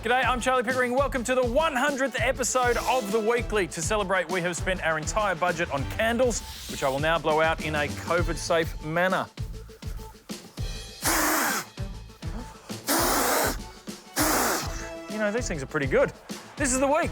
G'day, I'm Charlie Pickering. Welcome to the 100th episode of The Weekly. To celebrate, we have spent our entire budget on candles, which I will now blow out in a COVID-safe manner. You know, these things are pretty good. This is The Week.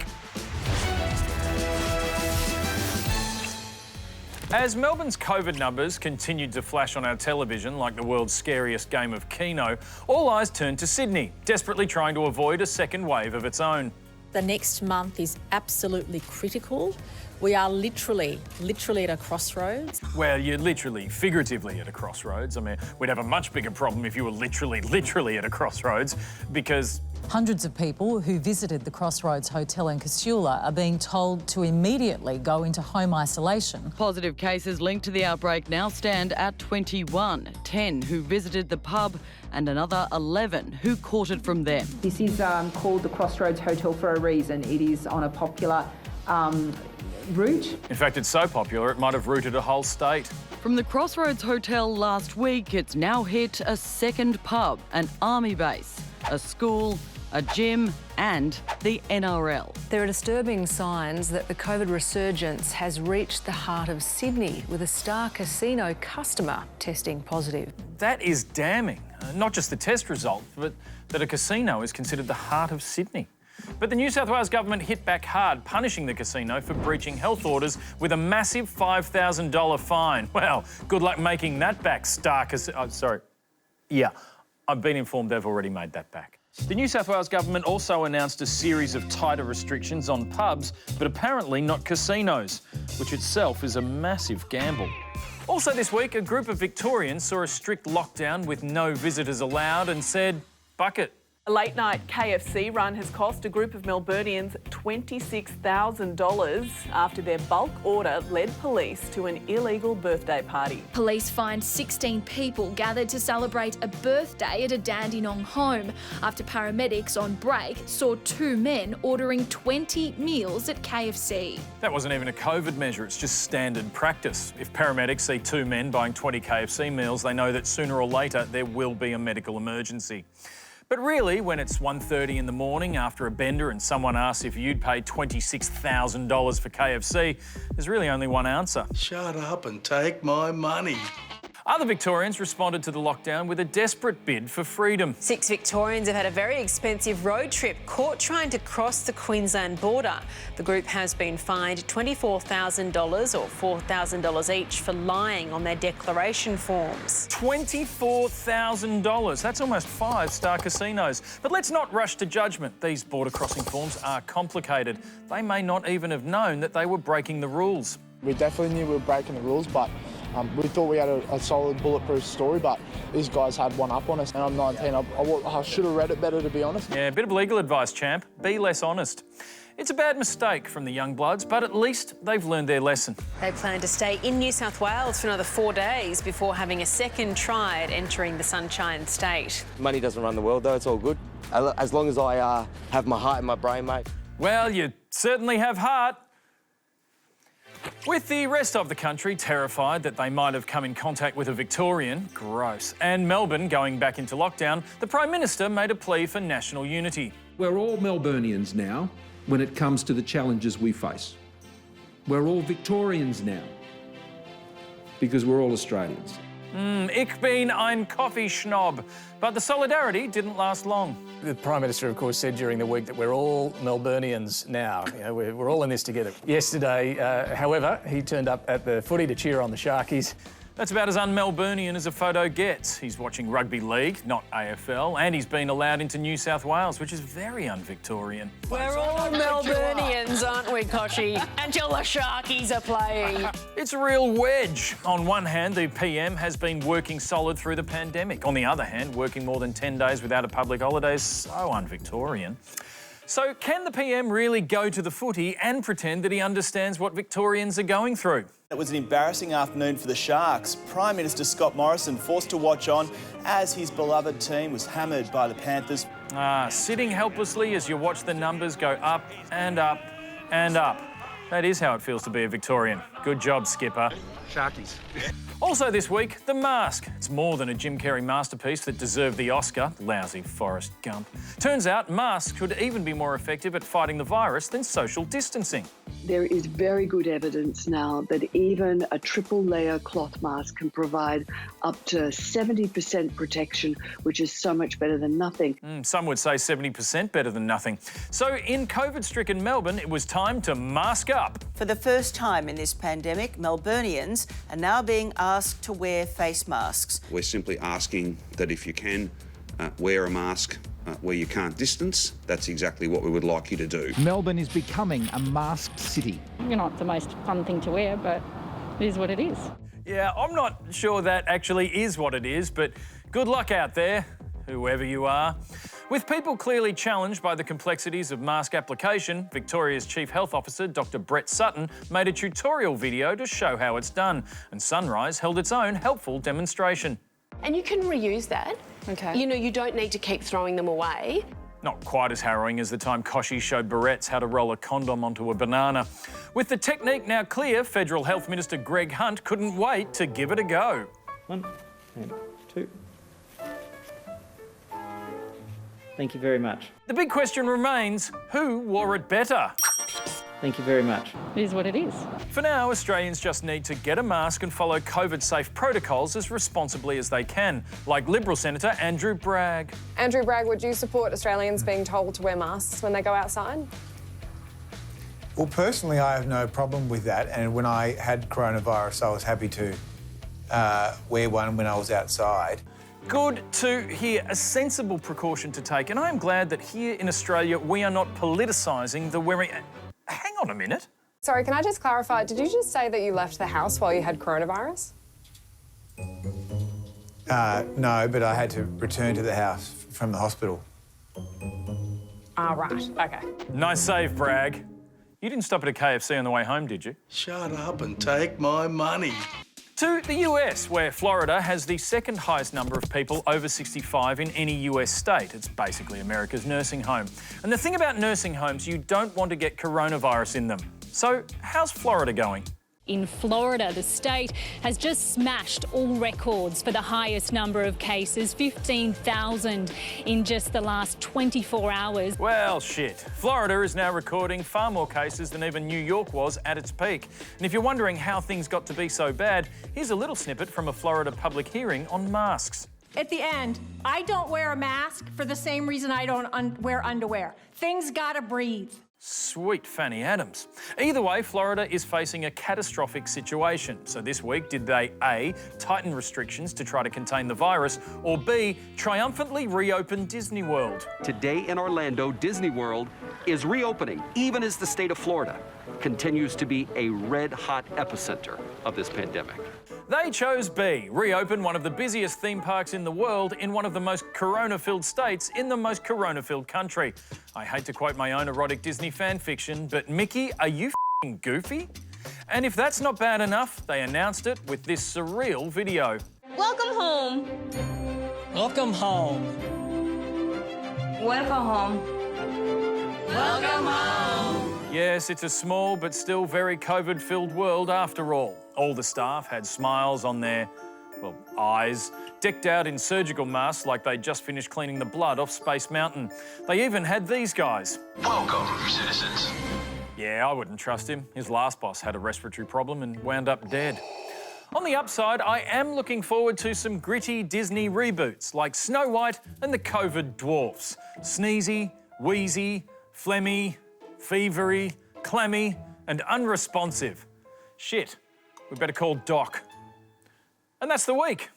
As Melbourne's COVID numbers continued to flash on our television like the world's scariest game of Keno, all eyes turned to Sydney, desperately trying to avoid a second wave of its own. The next month is absolutely critical. We are literally at a crossroads. Well, you're literally, figuratively at a crossroads. I mean, we'd have a much bigger problem if you were literally at a crossroads, because hundreds of people who visited the Crossroads Hotel in Casula are being told to immediately go into home isolation. Positive cases linked to the outbreak now stand at 21, 10 who visited the pub and another 11 who caught it from them. This is called the Crossroads Hotel for a reason. It is on a popular route. in fact, it's so popular it might have routed a whole state. From the Crossroads Hotel last week, it's now hit a second pub, an army base, a school, a gym and the NRL. There are disturbing signs that the COVID resurgence has reached the heart of Sydney, with a Star Casino customer testing positive. That is damning. Not just the test result, but that a casino is considered the heart of Sydney. But the New South Wales government hit back hard, punishing the casino for breaching health orders with a massive $5,000 fine. Well, good luck making that back, Star Casino. I've been informed they've already made that back. The New South Wales government also announced a series of tighter restrictions on pubs, but apparently not casinos, which itself is a massive gamble. Also this week, a group of Victorians saw a strict lockdown with no visitors allowed and said, "Buck it." A late-night KFC run has cost a group of Melburnians $26,000 after their bulk order led police to an illegal birthday party. Police find 16 people gathered to celebrate a birthday at a Dandenong home after paramedics on break saw two men ordering 20 meals at KFC. That wasn't even a COVID measure, it's just standard practice. If paramedics see two men buying 20 KFC meals, they know that sooner or later there will be a medical emergency. But really, when it's 1:30 in the morning after a bender and someone asks if you'd pay $26,000 for KFC, there's really only one answer. Shut up and take my money. Other Victorians responded to the lockdown with a desperate bid for freedom. 6 Victorians have had a very expensive road trip caught trying to cross the Queensland border. The group has been fined $24,000 or $4,000 each for lying on their declaration forms. $24,000. That's almost 5 Star Casinos. But let's not rush to judgment. These border crossing forms are complicated. They may not even have known that they were breaking the rules. We definitely knew we were breaking the rules, but we thought we had a solid bulletproof story, but these guys had one up on us. And I'm 19, I should have read it better, to be honest. Yeah, a bit of legal advice, champ. Be less honest. It's a bad mistake from the young bloods, but at least they've learned their lesson. They plan to stay in New South Wales for another 4 days before having a second try at entering the Sunshine State. Money doesn't run the world, though. It's all good. As long as I have my heart in my brain, mate. Well, you certainly have heart. With the rest of the country terrified that they might have come in contact with a Victorian, gross, and Melbourne going back into lockdown, the Prime Minister made a plea for national unity. We're all Melburnians now when it comes to the challenges we face. We're all Victorians now because we're all Australians. Ich bin ein Coffeeschnob. But the solidarity didn't last long. The Prime Minister, of course, said during the week that we're all Melburnians now. You know, we're all in this together. Yesterday, however, he turned up at the footy to cheer on the Sharkies. That's about as un-Melburnian as a photo gets. He's watching rugby league, not AFL, and he's been allowed into New South Wales, which is very un-Victorian. We're all Melburnians, aren't we, Kochie? Until the Sharkies are playing. It's a real wedge. On one hand, the PM has been working solid through the pandemic. On the other hand, working more than 10 days without a public holiday is so un-Victorian. So can the PM really go to the footy and pretend that he understands what Victorians are going through? It was an embarrassing afternoon for the Sharks. Prime Minister Scott Morrison forced to watch on as his beloved team was hammered by the Panthers. Sitting helplessly as you watch the numbers go up and up and up. that is how it feels to be a Victorian. Good job, Skipper. Sharkies. Also this week, The Mask. It's more than a Jim Carrey masterpiece that deserved the Oscar. Lousy Forrest Gump. Turns out masks could even be more effective at fighting the virus than social distancing. There is very good evidence now that even a triple-layer cloth mask can provide up to 70% protection, which is so much better than nothing. Some would say 70% better than nothing. So in COVID-stricken Melbourne, it was time to mask up. For the first time in this pandemic, Melburnians are now being asked to wear face masks. We're simply asking that if you can, wear a mask where you can't distance. That's exactly what we would like you to do. Melbourne is becoming a masked city. You're not the most fun thing to wear, but it is what it is. Yeah, I'm not sure that actually is what it is, but good luck out there, whoever you are. With people clearly challenged by the complexities of mask application, Victoria's Chief Health Officer, Dr. Brett Sutton, made a tutorial video to show how it's done, and Sunrise held its own helpful demonstration. And you can reuse that. Okay. You know, you don't need to keep throwing them away. Not quite as harrowing as the time Koshy showed barrettes how to roll a condom onto a banana. With the technique now clear, Federal Health Minister Greg Hunt couldn't wait to give it a go. 1 and 2. Thank you very much. The big question remains, who wore it better? Thank you very much. It is what it is. For now, Australians just need to get a mask and follow COVID-safe protocols as responsibly as they can, like Liberal Senator Andrew Bragg. Andrew Bragg, would you support Australians being told to wear masks when they go outside? Well, personally, I have no problem with that. And when I had coronavirus, I was happy to wear one when I was outside. Good to hear, a sensible precaution to take. And I am glad that here in Australia, we are not politicising the wearing... Hang on a minute. Sorry, can I just clarify? Did you just say that you left the house while you had coronavirus? No, but I had to return to the house from the hospital. Ah, right, OK. Nice save, Bragg. You didn't stop at a KFC on the way home, did you? Shut up and take my money. To the US, where Florida has the second highest number of people over 65 in any US state. It's basically America's nursing home. And the thing about nursing homes, you don't want to get coronavirus in them. So how's Florida going? In Florida, the state has just smashed all records for the highest number of cases, 15,000 in just the last 24 hours. Well, shit. Florida is now recording far more cases than even New York was at its peak. And if you're wondering how things got to be so bad, here's a little snippet from a Florida public hearing on masks. At the end, I don't wear a mask for the same reason I don't wear underwear. Things gotta breathe. Sweet Fanny Adams. Either way, Florida is facing a catastrophic situation. So this week, did they A, tighten restrictions to try to contain the virus, or B, triumphantly reopen Disney World? Today in Orlando, Disney World is reopening, even as the state of Florida continues to be a red-hot epicenter of this pandemic. They chose B, reopen one of the busiest theme parks in the world in one of the most corona-filled states in the most corona-filled country. I hate to quote my own erotic Disney fan fiction, but Mickey, are you f***ing goofy? And if that's not bad enough, they announced it with this surreal video. Welcome home. Welcome home. Welcome home. Welcome home. Yes, it's a small but still very COVID-filled world after all. All the staff had smiles on their, well, eyes, decked out in surgical masks like they'd just finished cleaning the blood off Space Mountain. They even had these guys. Welcome, citizens. Yeah, I wouldn't trust him. His last boss had a respiratory problem and wound up dead. On the upside, I am looking forward to some gritty Disney reboots like Snow White and the COVID Dwarfs. Sneezy, wheezy, phlegmy, fevery, clammy and unresponsive. Shit, we better call Doc. And that's the week.